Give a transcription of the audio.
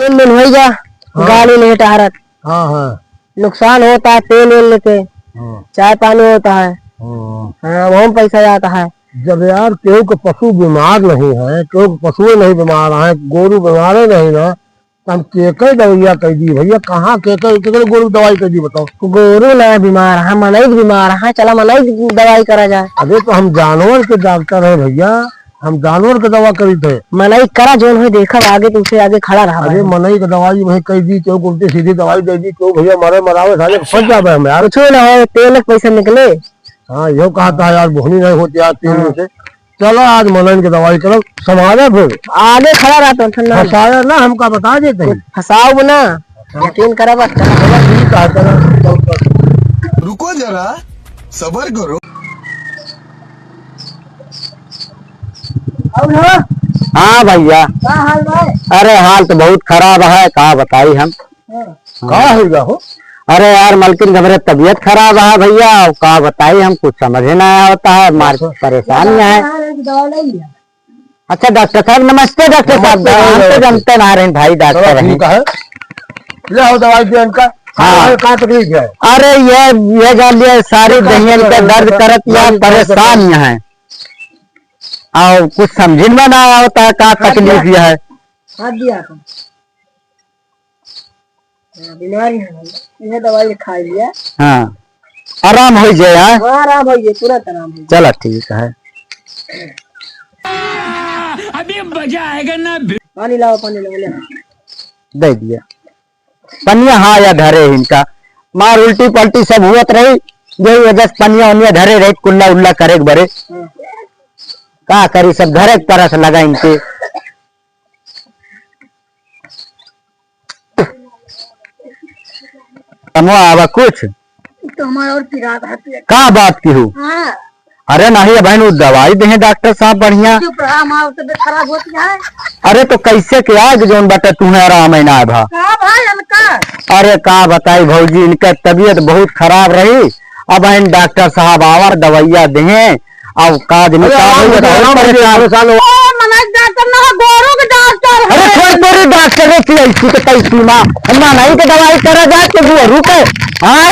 दिन हो गया। हाँ। गाड़ी नहीं टहरत। हाँ हाँ नुकसान होता है तेल वेल लेके। हाँ। चाय पानी होता है। हाँ वहाँ पैसा जाता है। जब यार केहू के पशु बीमार नहीं है, केहू के पशु नहीं बीमार है, गोरू बीमार नहीं ना, हम केकर दवाइया कर दी भैया, कहाँ केकर गोरू दवाई कर दी बताओ। गोरू ना बीमार है, मनई बीमार है, चला मनई दवाई करा जाए। अरे तो हम जानवर के डॉक्टर है भैया, हम जानवर के दवा करी थे। मनई करा जो है देखा आगे तुमसे आगे खड़ा रहा। अरे मनई की दवाई वही कह दी, क्यों उल्टी सीधी दवाई दे दी, क्यों भैया मरे मरावे साले फंस जावे हम यार। कुछ ना हो तेल पैसे निकले। हाँ यो कहा था यार बोहनी नहीं होती यार 3 दिन से। चलो आज मनन की दवाई करो, संभाले फिर आगे खड़ा रहता हूँ। फंसाया ना हमका बता देते फंसाओ ना, यकीन करा बस। रुको जरा सबर करो। हाँ भैया। हाल भाई? अरे हाल तो बहुत खराब है, कहा बताई हम। कहा हो? अरे यार मलकिन घबरे तबीयत खराब है भैया, कहा बताई हम, कुछ समझ न आया होता है, मार परेशान है। अच्छा डॉक्टर साहब नमस्ते। डॉक्टर साहब हम तो जानते ना रहे भाई डॉक्टर है। दवाई दे इनका। हाँ क्या तकलीफ है? अरे ये जान लिया सारी दहियन का दर्द करत या परेशान है, और कुछ समझ में ना आया होता है क्या तकलीफ यह है। बीमारी है ये दवाई खा लिया। हाँ आराम हो जाए। आराम हो जाए, तुरंत आराम हो। चलो ठीक है। अभी मजा आएगा ना। पानी लाओ, पानी लाओ। दे दिया पनिया। हाँ या धरे इनका मार उल्टी पलटी सब हुआ रही, यही वजह से पनिया उनिया धरे रही, कुल्ला उल्ला करे बड़े का करी सब धरे तरह से लगा इनके। आवा कुछ तो हमारा और पिरात है का बात की हूँ। हाँ। अरे नहीं बहन दवाई दे डॉक्टर साहब बढ़िया। खराब होती है। अरे तो कैसे क्या जोन बता तुम्हें आराम है ना भा। अरे का बताई भौजी इनका तबीयत बहुत खराब रही, अब इन डॉक्टर साहब आवर दवाइया देंगे अब काज में डॉक्टर नहीं के दवाई करा जाए तो वो रुके। हाँ